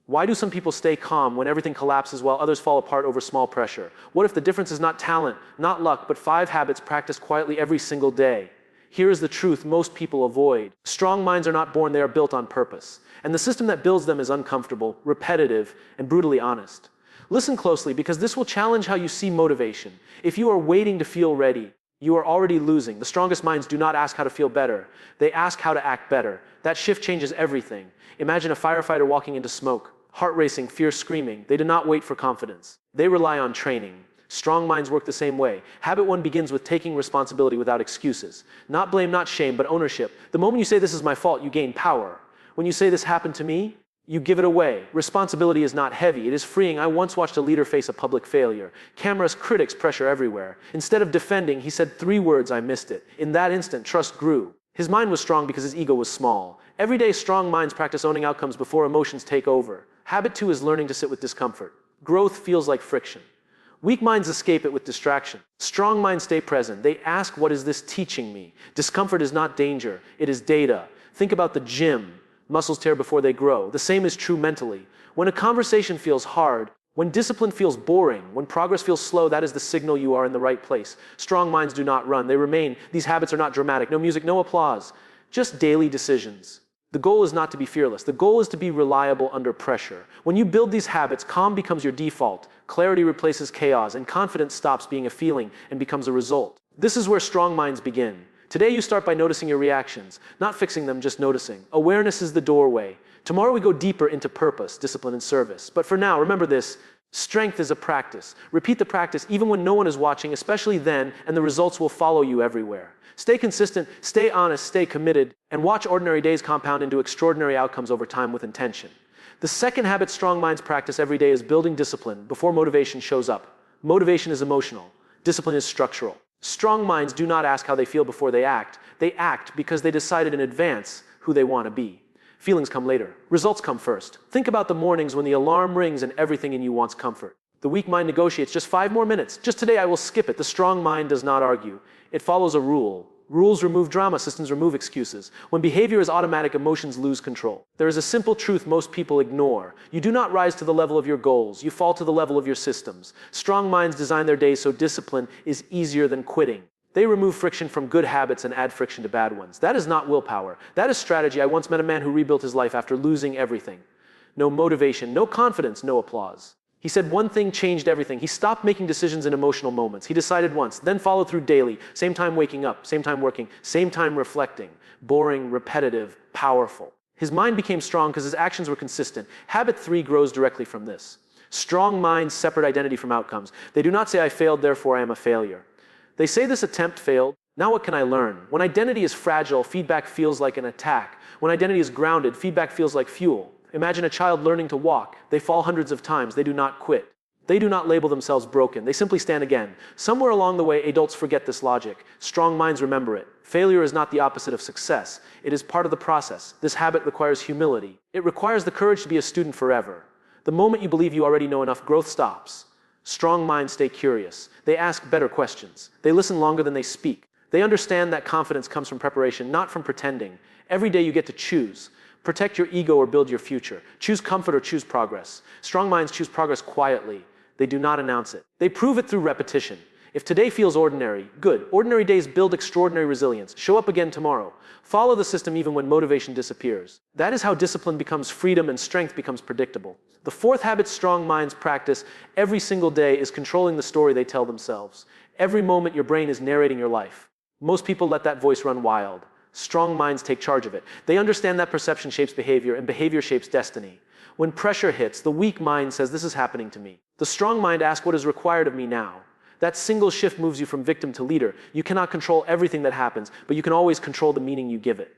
Why do some people stay calm when everything collapses while others fall apart over small pressure? What if the difference is not talent, not luck, but 5 habits practiced quietly every single day? Here is the truth most people avoid. Strong minds are not born, they are built on purpose. And the system that builds them is uncomfortable, repetitive, and brutally honest. Listen closely, because this will challenge how you see motivation. If you are waiting to feel ready, you are already losing. The strongest minds do not ask how to feel better. They ask how to act better. That shift changes everything. Imagine a firefighter walking into smoke, heart racing, fear screaming. They do not wait for confidence. They rely on training. Strong minds work the same way. Habit 1 begins with taking responsibility without excuses. Not blame, not shame, but ownership. The moment you say this is my fault, you gain power. When you say this happened to me, you give it away. Responsibility is not heavy, it is freeing. I once watched a leader face a public failure. Cameras, critics, pressure everywhere. Instead of defending, he said 3 words, I missed it. In that instant, trust grew. His mind was strong because his ego was small. Every day, strong minds practice owning outcomes before emotions take over. Habit 2 is learning to sit with discomfort. Growth feels like friction. Weak minds escape it with distraction. Strong minds stay present. They ask, what is this teaching me? Discomfort is not danger, it is data. Think about the gym. Muscles tear before they grow. The same is true mentally. When a conversation feels hard, when discipline feels boring, when progress feels slow, that is the signal you are in the right place. Strong minds do not run, they remain. These habits are not dramatic. No music, no applause. Just daily decisions. The goal is not to be fearless. The goal is to be reliable under pressure. When you build these habits, calm becomes your default. Clarity replaces chaos, and confidence stops being a feeling and becomes a result. This is where strong minds begin. Today you start by noticing your reactions, not fixing them, just noticing. Awareness is the doorway. Tomorrow we go deeper into purpose, discipline, and service. But for now, remember this, strength is a practice. Repeat the practice even when no one is watching, especially then, and the results will follow you everywhere. Stay consistent, stay honest, stay committed, and watch ordinary days compound into extraordinary outcomes over time with intention. The second habit strong minds practice every day is building discipline before motivation shows up. Motivation is emotional. Discipline is structural. Strong minds do not ask how they feel before they act. They act because they decided in advance who they want to be. Feelings come later. Results come first. Think about the mornings when the alarm rings and everything in you wants comfort. The weak mind negotiates just 5 more minutes. Just today I will skip it. The strong mind does not argue. It follows a rule. Rules remove drama, systems remove excuses. When behavior is automatic, emotions lose control. There is a simple truth most people ignore. You do not rise to the level of your goals. You fall to the level of your systems. Strong minds design their days so discipline is easier than quitting. They remove friction from good habits and add friction to bad ones. That is not willpower. That is strategy. I once met a man who rebuilt his life after losing everything. No motivation, no confidence, no applause. He said one thing changed everything. He stopped making decisions in emotional moments. He decided once, then followed through daily. Same time waking up, same time working, same time reflecting. Boring, repetitive, powerful. His mind became strong because his actions were consistent. Habit 3 grows directly from this. Strong minds separate identity from outcomes. They do not say, I failed, therefore I am a failure. They say this attempt failed. Now what can I learn? When identity is fragile, feedback feels like an attack. When identity is grounded, feedback feels like fuel. Imagine a child learning to walk. They fall hundreds of times. They do not quit. They do not label themselves broken. They simply stand again. Somewhere along the way, adults forget this logic. Strong minds remember it. Failure is not the opposite of success. It is part of the process. This habit requires humility. It requires the courage to be a student forever. The moment you believe you already know enough, growth stops. Strong minds stay curious. They ask better questions. They listen longer than they speak. They understand that confidence comes from preparation, not from pretending. Every day you get to choose. Protect your ego or build your future. Choose comfort or choose progress. Strong minds choose progress quietly. They do not announce it. They prove it through repetition. If today feels ordinary, good. Ordinary days build extraordinary resilience. Show up again tomorrow. Follow the system even when motivation disappears. That is how discipline becomes freedom and strength becomes predictable. The fourth habit strong minds practice every single day is controlling the story they tell themselves. Every moment your brain is narrating your life. Most people let that voice run wild. Strong minds take charge of it. They understand that perception shapes behavior and behavior shapes destiny. When pressure hits, the weak mind says, this is happening to me. The strong mind asks, what is required of me now? That single shift moves you from victim to leader. You cannot control everything that happens, but you can always control the meaning you give it.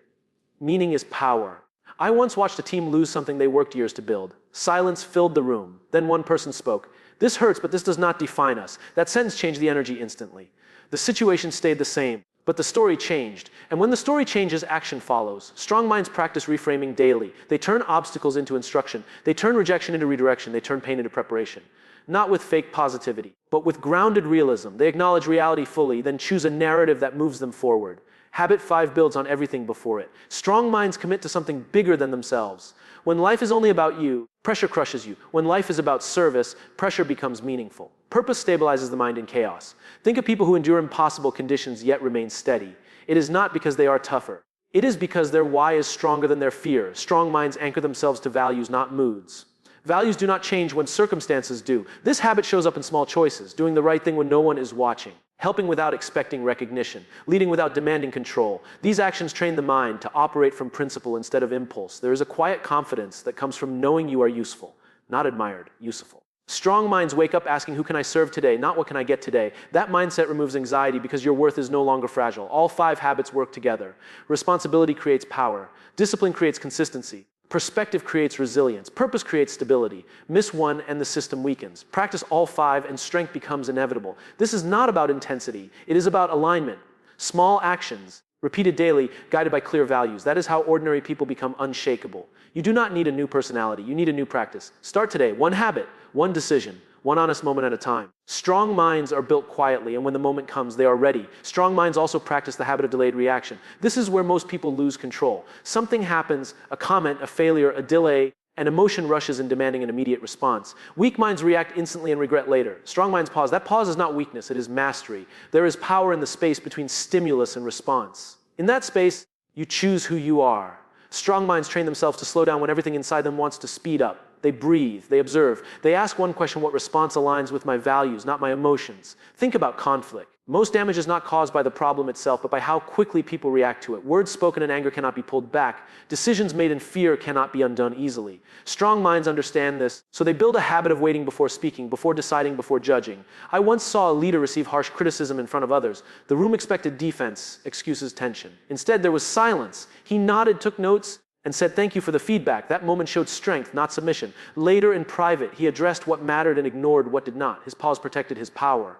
Meaning is power. I once watched a team lose something they worked years to build. Silence filled the room. Then one person spoke. This hurts, but this does not define us. That sentence changed the energy instantly. The situation stayed the same. But the story changed. And when the story changes, action follows. Strong minds practice reframing daily. They turn obstacles into instruction. They turn rejection into redirection. They turn pain into preparation. Not with fake positivity, but with grounded realism. They acknowledge reality fully, then choose a narrative that moves them forward. Habit 5 builds on everything before it. Strong minds commit to something bigger than themselves. When life is only about you, pressure crushes you. When life is about service, pressure becomes meaningful. Purpose stabilizes the mind in chaos. Think of people who endure impossible conditions yet remain steady. It is not because they are tougher. It is because their why is stronger than their fear. Strong minds anchor themselves to values, not moods. Values do not change when circumstances do. This habit shows up in small choices, doing the right thing when no one is watching, helping without expecting recognition, leading without demanding control. These actions train the mind to operate from principle instead of impulse. There is a quiet confidence that comes from knowing you are useful, not admired, useful. Strong minds wake up asking, who can I serve today, not what can I get today. That mindset removes anxiety because your worth is no longer fragile. All 5 habits work together. Responsibility creates power. Discipline creates consistency. Perspective creates resilience. Purpose creates stability. Miss one and the system weakens. Practice all 5 and strength becomes inevitable. This is not about intensity. It is about alignment. Small actions, repeated daily, guided by clear values. That is how ordinary people become unshakable. You do not need a new personality. You need a new practice. Start today. 1 habit, 1 decision, 1 honest moment at a time. Strong minds are built quietly, and when the moment comes, they are ready. Strong minds also practice the habit of delayed reaction. This is where most people lose control. Something happens, a comment, a failure, a delay, and emotion rushes in demanding an immediate response. Weak minds react instantly and regret later. Strong minds pause. That pause is not weakness, it is mastery. There is power in the space between stimulus and response. In that space, you choose who you are. Strong minds train themselves to slow down when everything inside them wants to speed up. They breathe, they observe. They ask one question: what response aligns with my values, not my emotions? Think about conflict. Most damage is not caused by the problem itself, but by how quickly people react to it. Words spoken in anger cannot be pulled back. Decisions made in fear cannot be undone easily. Strong minds understand this, so they build a habit of waiting before speaking, before deciding, before judging. I once saw a leader receive harsh criticism in front of others. The room expected defense, excuses, tension. Instead, there was silence. He nodded, took notes, and said, "Thank you for the feedback." That moment showed strength, not submission. Later, in private, he addressed what mattered and ignored what did not. His pause protected his power.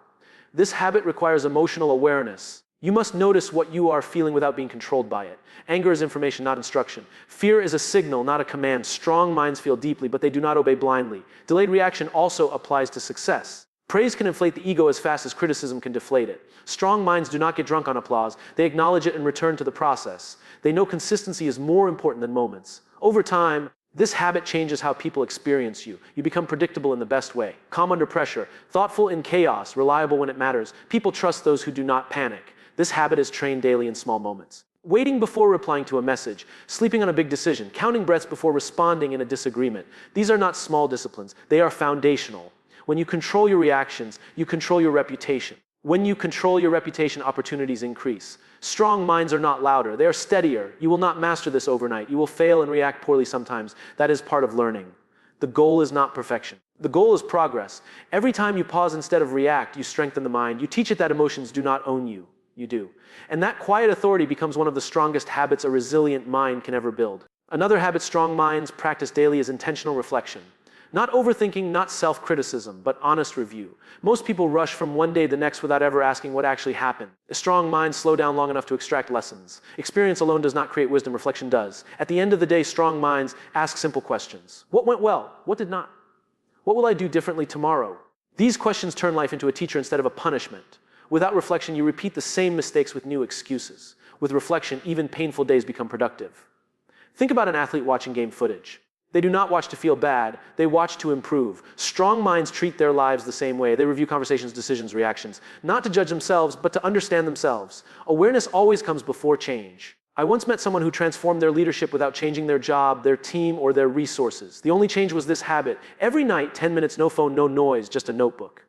This habit requires emotional awareness. You must notice what you are feeling without being controlled by it. Anger is information, not instruction. Fear is a signal, not a command. Strong minds feel deeply, but they do not obey blindly. Delayed reaction also applies to success. Praise can inflate the ego as fast as criticism can deflate it. Strong minds do not get drunk on applause. They acknowledge it and return to the process. They know consistency is more important than moments. Over time, this habit changes how people experience you. You become predictable in the best way. Calm under pressure, thoughtful in chaos, reliable when it matters. People trust those who do not panic. This habit is trained daily in small moments. Waiting before replying to a message, sleeping on a big decision, counting breaths before responding in a disagreement. These are not small disciplines. They are foundational. When you control your reactions, you control your reputation. When you control your reputation, opportunities increase. Strong minds are not louder. They are steadier. You will not master this overnight. You will fail and react poorly sometimes. That is part of learning. The goal is not perfection. The goal is progress. Every time you pause instead of react, you strengthen the mind. You teach it that emotions do not own you. You do. And that quiet authority becomes one of the strongest habits a resilient mind can ever build. Another habit strong minds practice daily is intentional reflection. Not overthinking, not self-criticism, but honest review. Most people rush from one day to the next without ever asking what actually happened. A strong mind slow down long enough to extract lessons. Experience alone does not create wisdom, reflection does. At the end of the day, strong minds ask simple questions. What went well? What did not? What will I do differently tomorrow? These questions turn life into a teacher instead of a punishment. Without reflection, you repeat the same mistakes with new excuses. With reflection, even painful days become productive. Think about an athlete watching game footage. They do not watch to feel bad, they watch to improve. Strong minds treat their lives the same way. They review conversations, decisions, reactions, not to judge themselves, but to understand themselves. Awareness always comes before change. I once met someone who transformed their leadership without changing their job, their team, or their resources. The only change was this habit. Every night, 10 minutes, no phone, no noise, just a notebook.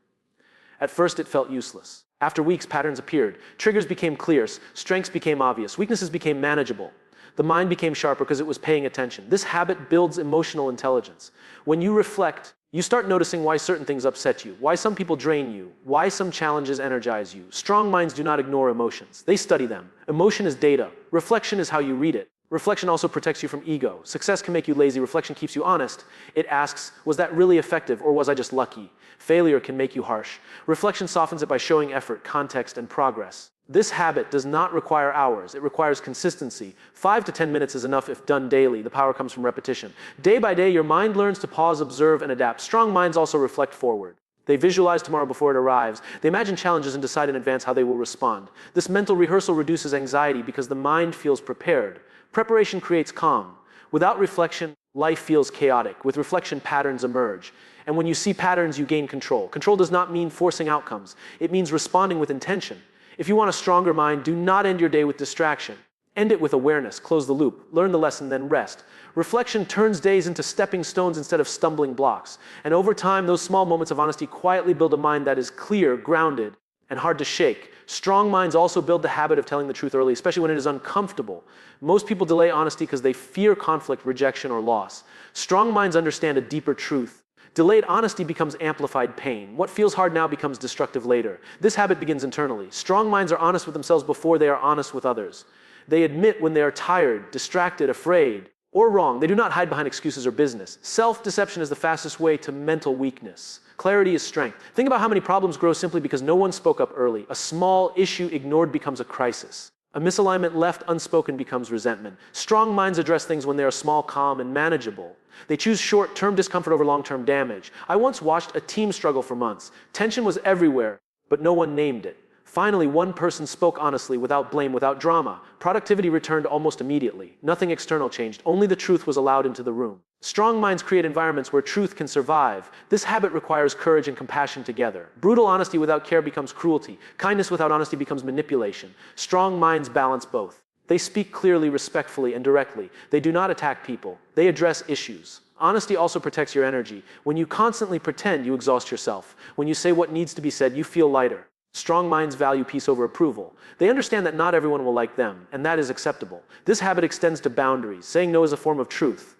At first, it felt useless. After weeks, patterns appeared. Triggers became clear, strengths became obvious, weaknesses became manageable. The mind became sharper because it was paying attention. This habit builds emotional intelligence. When you reflect, you start noticing why certain things upset you, why some people drain you, why some challenges energize you. Strong minds do not ignore emotions. They study them. Emotion is data. Reflection is how you read it. Reflection also protects you from ego. Success can make you lazy. Reflection keeps you honest. It asks, was that really effective or was I just lucky? Failure can make you harsh. Reflection softens it by showing effort, context, and progress. This habit does not require hours. It requires consistency. 5 to 10 minutes is enough if done daily. The power comes from repetition. Day by day, your mind learns to pause, observe, and adapt. Strong minds also reflect forward. They visualize tomorrow before it arrives. They imagine challenges and decide in advance how they will respond. This mental rehearsal reduces anxiety because the mind feels prepared. Preparation creates calm. Without reflection, life feels chaotic. With reflection, patterns emerge. And when you see patterns, you gain control. Control does not mean forcing outcomes. It means responding with intention. If you want a stronger mind, do not end your day with distraction. End it with awareness. Close the loop. Learn the lesson, then rest. Reflection turns days into stepping stones instead of stumbling blocks. And over time, those small moments of honesty quietly build a mind that is clear, grounded, and hard to shake. Strong minds also build the habit of telling the truth early, especially when it is uncomfortable. Most people delay honesty because they fear conflict, rejection, or loss. Strong minds understand a deeper truth. Delayed honesty becomes amplified pain. What feels hard now becomes destructive later. This habit begins internally. Strong minds are honest with themselves before they are honest with others. They admit when they are tired, distracted, afraid, or wrong. They do not hide behind excuses or business. Self-deception is the fastest way to mental weakness. Clarity is strength. Think about how many problems grow simply because no one spoke up early. A small issue ignored becomes a crisis. A misalignment left unspoken becomes resentment. Strong minds address things when they are small, calm, and manageable. They choose short-term discomfort over long-term damage. I once watched a team struggle for months. Tension was everywhere, but no one named it. Finally, one person spoke honestly, without blame, without drama. Productivity returned almost immediately. Nothing external changed. Only the truth was allowed into the room. Strong minds create environments where truth can survive. This habit requires courage and compassion together. Brutal honesty without care becomes cruelty. Kindness without honesty becomes manipulation. Strong minds balance both. They speak clearly, respectfully, and directly. They do not attack people. They address issues. Honesty also protects your energy. When you constantly pretend, you exhaust yourself. When you say what needs to be said, you feel lighter. Strong minds value peace over approval. They understand that not everyone will like them, and that is acceptable. This habit extends to boundaries. Saying no is a form of truth.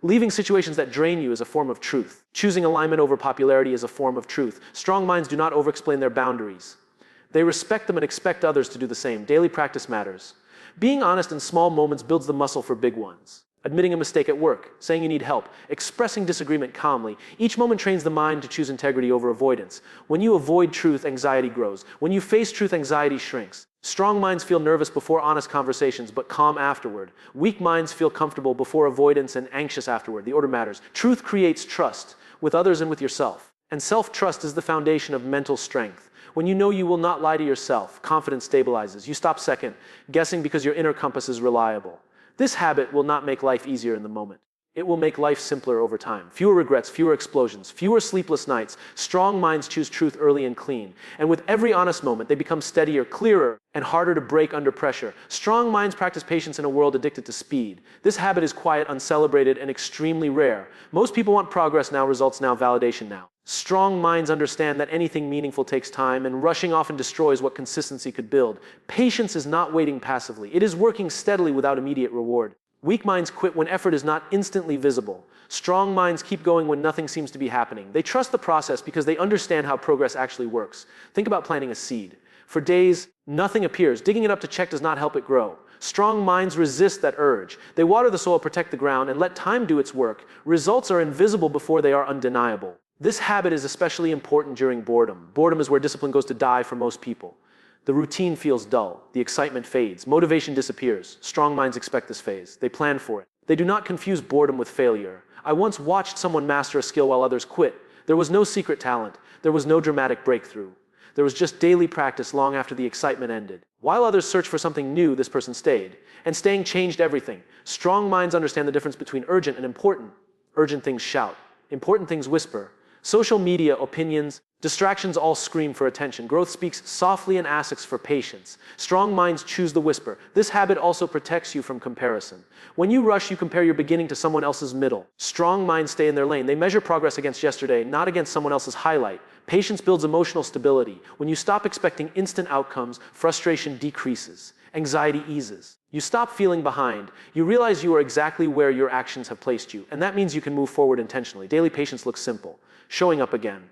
Leaving situations that drain you is a form of truth. Choosing alignment over popularity is a form of truth. Strong minds do not over-explain their boundaries. They respect them and expect others to do the same. Daily practice matters. Being honest in small moments builds the muscle for big ones. Admitting a mistake at work, saying you need help, expressing disagreement calmly. Each moment trains the mind to choose integrity over avoidance. When you avoid truth, anxiety grows. When you face truth, anxiety shrinks. Strong minds feel nervous before honest conversations, but calm afterward. Weak minds feel comfortable before avoidance and anxious afterward. The order matters. Truth creates trust with others and with yourself. And self-trust is the foundation of mental strength. When you know you will not lie to yourself, confidence stabilizes. You stop second guessing because your inner compass is reliable. This habit will not make life easier in the moment. It will make life simpler over time. Fewer regrets, fewer explosions, fewer sleepless nights. Strong minds choose truth early and clean. And with every honest moment, they become steadier, clearer, and harder to break under pressure. Strong minds practice patience in a world addicted to speed. This habit is quiet, uncelebrated, and extremely rare. Most people want progress now, results now, validation now. Strong minds understand that anything meaningful takes time, and rushing often destroys what consistency could build. Patience is not waiting passively. It is working steadily without immediate reward. Weak minds quit when effort is not instantly visible. Strong minds keep going when nothing seems to be happening. They trust the process because they understand how progress actually works. Think about planting a seed. For days, nothing appears. Digging it up to check does not help it grow. Strong minds resist that urge. They water the soil, protect the ground, and let time do its work. Results are invisible before they are undeniable. This habit is especially important during boredom. Boredom is where discipline goes to die for most people. The routine feels dull. The excitement fades. Motivation disappears. Strong minds expect this phase. They plan for it. They do not confuse boredom with failure. I once watched someone master a skill while others quit. There was no secret talent. There was no dramatic breakthrough. There was just daily practice long after the excitement ended. While others searched for something new, this person stayed. And staying changed everything. Strong minds understand the difference between urgent and important. Urgent things shout. Important things whisper. Social media, opinions, distractions all scream for attention. Growth speaks softly and asks for patience. Strong minds choose the whisper. This habit also protects you from comparison. When you rush, you compare your beginning to someone else's middle. Strong minds stay in their lane. They measure progress against yesterday, not against someone else's highlight. Patience builds emotional stability. When you stop expecting instant outcomes, frustration decreases. Anxiety eases. You stop feeling behind. You realize you are exactly where your actions have placed you, and that means you can move forward intentionally. Daily patience looks simple. Showing up again.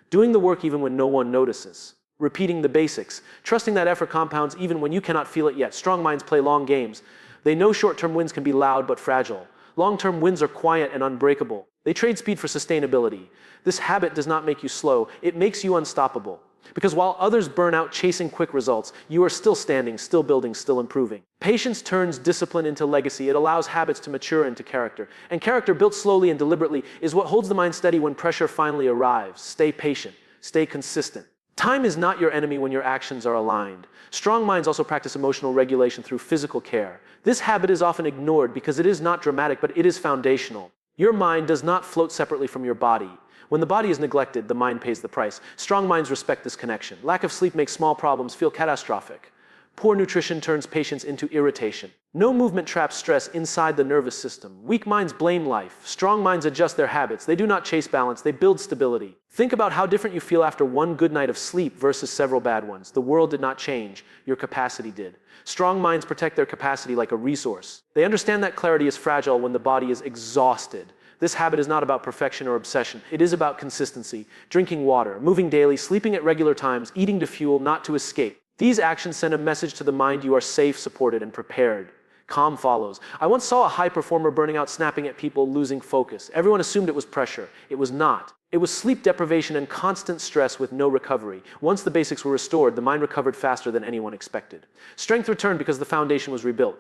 Doing the work even when no one notices. Repeating the basics. Trusting that effort compounds even when you cannot feel it yet. Strong minds play long games. They know short-term wins can be loud but fragile. Long-term wins are quiet and unbreakable. They trade speed for sustainability. This habit does not make you slow. It makes you unstoppable. Because while others burn out chasing quick results, you are still standing, still building, still improving. Patience turns discipline into legacy. It allows habits to mature into character. And character built slowly and deliberately is what holds the mind steady when pressure finally arrives. Stay patient. Stay consistent. Time is not your enemy when your actions are aligned. Strong minds also practice emotional regulation through physical care. This habit is often ignored because it is not dramatic, but it is foundational. Your mind does not float separately from your body. When the body is neglected, the mind pays the price. Strong minds respect this connection. Lack of sleep makes small problems feel catastrophic. Poor nutrition turns patience into irritation. No movement traps stress inside the nervous system. Weak minds blame life. Strong minds adjust their habits. They do not chase balance, they build stability. Think about how different you feel after one good night of sleep versus several bad ones. The world did not change, your capacity did. Strong minds protect their capacity like a resource. They understand that clarity is fragile when the body is exhausted. This habit is not about perfection or obsession. It is about consistency, drinking water, moving daily, sleeping at regular times, eating to fuel, not to escape. These actions send a message to the mind you are safe, supported, and prepared. Calm follows. I once saw a high performer burning out, snapping at people, losing focus. Everyone assumed it was pressure. It was not. It was sleep deprivation and constant stress with no recovery. Once the basics were restored, the mind recovered faster than anyone expected. Strength returned because the foundation was rebuilt.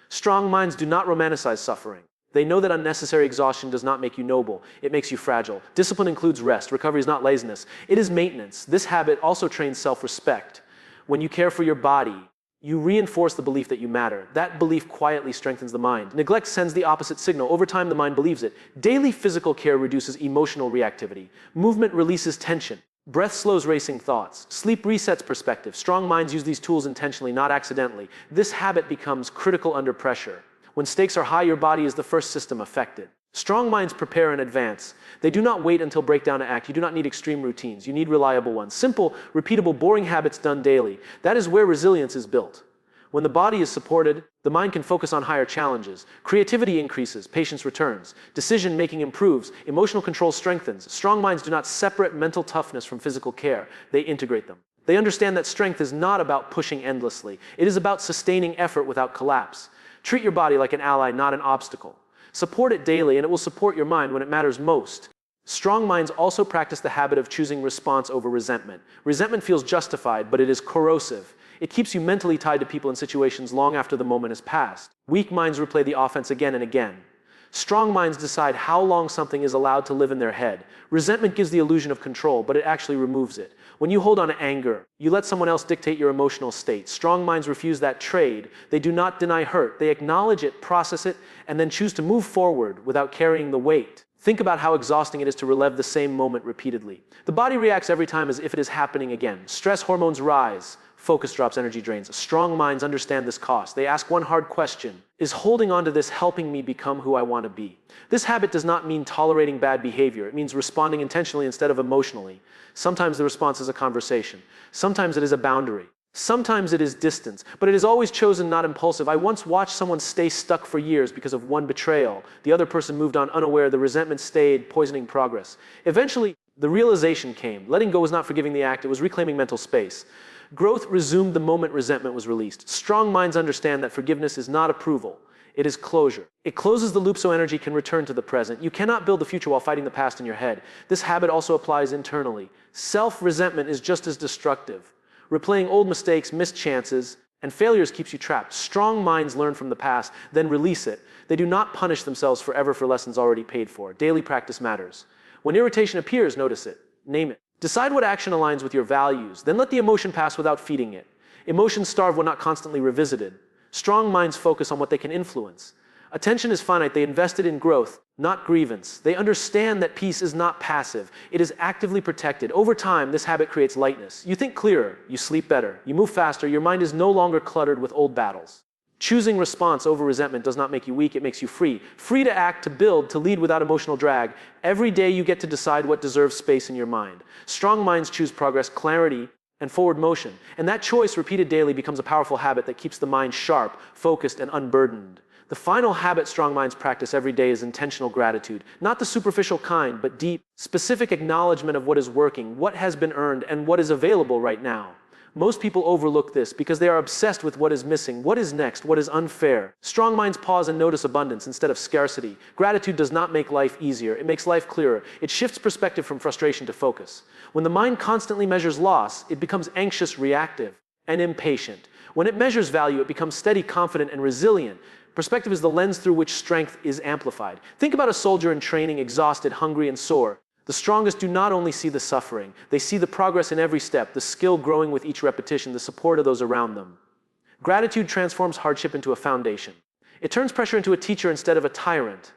Strong minds do not romanticize suffering. They know that unnecessary exhaustion does not make you noble. It makes you fragile. Discipline includes rest. Recovery is not laziness. It is maintenance. This habit also trains self-respect. When you care for your body, you reinforce the belief that you matter. That belief quietly strengthens the mind. Neglect sends the opposite signal. Over time, the mind believes it. Daily physical care reduces emotional reactivity. Movement releases tension. Breath slows racing thoughts. Sleep resets perspective. Strong minds use these tools intentionally, not accidentally. This habit becomes critical under pressure. When stakes are high, your body is the first system affected. Strong minds prepare in advance. They do not wait until breakdown to act. You do not need extreme routines. You need reliable ones. Simple, repeatable, boring habits done daily. That is where resilience is built. When the body is supported, the mind can focus on higher challenges. Creativity increases, patience returns. Decision-making improves, emotional control strengthens. Strong minds do not separate mental toughness from physical care. They integrate them. They understand that strength is not about pushing endlessly. It is about sustaining effort without collapse. Treat your body like an ally, not an obstacle. Support it daily, and it will support your mind when it matters most. Strong minds also practice the habit of choosing response over resentment. Resentment feels justified, but it is corrosive. It keeps you mentally tied to people and situations long after the moment has passed. Weak minds replay the offense again and again. Strong minds decide how long something is allowed to live in their head. Resentment gives the illusion of control, but it actually removes it. When you hold on to anger, you let someone else dictate your emotional state. Strong minds refuse that trade. They do not deny hurt. They acknowledge it, process it, and then choose to move forward without carrying the weight. Think about how exhausting it is to relive the same moment repeatedly. The body reacts every time as if it is happening again. Stress hormones rise. Focus drops, energy drains. Strong minds understand this cost. They ask one hard question: is holding on to this helping me become who I want to be? This habit does not mean tolerating bad behavior. It means responding intentionally instead of emotionally. Sometimes the response is a conversation. Sometimes it is a boundary. Sometimes it is distance, but it is always chosen, not impulsive. I once watched someone stay stuck for years because of one betrayal. The other person moved on unaware. The resentment stayed, poisoning progress. Eventually, the realization came. Letting go was not forgiving the act. It was reclaiming mental space. Growth resumed the moment resentment was released. Strong minds understand that forgiveness is not approval. It is closure. It closes the loop so energy can return to the present. You cannot build the future while fighting the past in your head. This habit also applies internally. Self-resentment is just as destructive. Replaying old mistakes, missed chances, and failures keeps you trapped. Strong minds learn from the past, then release it. They do not punish themselves forever for lessons already paid for. Daily practice matters. When irritation appears, notice it. Name it. Decide what action aligns with your values. Then let the emotion pass without feeding it. Emotions starve when not constantly revisited. Strong minds focus on what they can influence. Attention is finite. They invest it in growth, not grievance. They understand that peace is not passive. It is actively protected. Over time, this habit creates lightness. You think clearer. You sleep better. You move faster. Your mind is no longer cluttered with old battles. Choosing response over resentment does not make you weak. It makes you free. Free to act, to build, to lead without emotional drag. Every day you get to decide what deserves space in your mind. Strong minds choose progress, clarity, and forward motion. And that choice, repeated daily, becomes a powerful habit that keeps the mind sharp, focused, and unburdened. The final habit strong minds practice every day is intentional gratitude. Not the superficial kind, but deep, specific acknowledgement of what is working, what has been earned, and what is available right now. Most people overlook this because they are obsessed with what is missing, what is next, what is unfair. Strong minds pause and notice abundance instead of scarcity. Gratitude does not make life easier, it makes life clearer. It shifts perspective from frustration to focus. When the mind constantly measures loss, it becomes anxious, reactive, and impatient. When it measures value, it becomes steady, confident, and resilient. Perspective is the lens through which strength is amplified. Think about a soldier in training, exhausted, hungry, and sore. The strongest do not only see the suffering, they see the progress in every step, the skill growing with each repetition, the support of those around them. Gratitude transforms hardship into a foundation. It turns pressure into a teacher instead of a tyrant.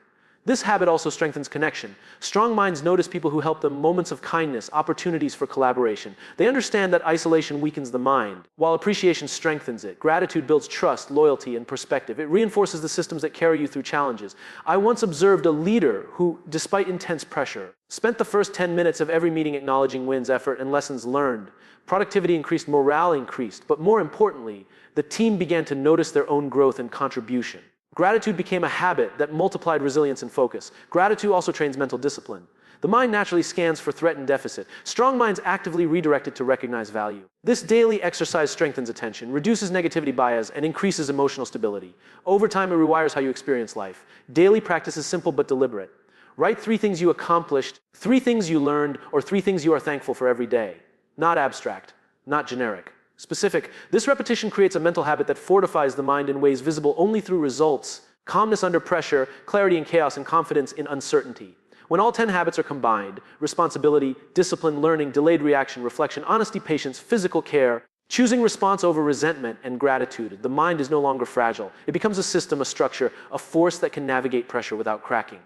This habit also strengthens connection. Strong minds notice people who help them, moments of kindness, opportunities for collaboration. They understand that isolation weakens the mind, while appreciation strengthens it. Gratitude builds trust, loyalty, and perspective. It reinforces the systems that carry you through challenges. I once observed a leader who, despite intense pressure, spent the first 10 minutes of every meeting acknowledging wins, effort, and lessons learned. Productivity increased, morale increased, but more importantly, the team began to notice their own growth and contribution. Gratitude became a habit that multiplied resilience and focus. Gratitude also trains mental discipline. The mind naturally scans for threat and deficit. Strong minds actively redirect it to recognize value. This daily exercise strengthens attention, reduces negativity bias, and increases emotional stability. Over time, it rewires how you experience life. Daily practice is simple but deliberate. Write 3 things you accomplished, 3 things you learned, or 3 things you are thankful for every day. Not abstract, not generic. Specific. This repetition creates a mental habit that fortifies the mind in ways visible only through results: calmness under pressure, clarity in chaos, and confidence in uncertainty. When all 10 habits are combined, responsibility, discipline, learning, delayed reaction, reflection, honesty, patience, physical care, choosing response over resentment, and gratitude, the mind is no longer fragile. It becomes a system, a structure, a force that can navigate pressure without cracking.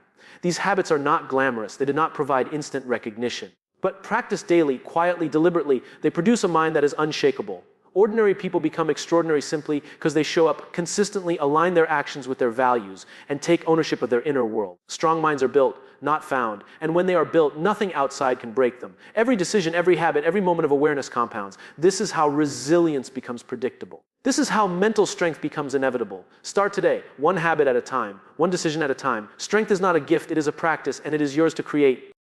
These habits are not glamorous. They do not provide instant recognition. But practiced daily, quietly, deliberately, they produce a mind that is unshakable. Ordinary people become extraordinary simply because they show up consistently, align their actions with their values, and take ownership of their inner world. Strong minds are built, not found. And when they are built, nothing outside can break them. Every decision, every habit, every moment of awareness compounds. This is how resilience becomes predictable. This is how mental strength becomes inevitable. Start today, 1 habit at a time, 1 decision at a time. Strength is not a gift, it is a practice, and it is yours to create.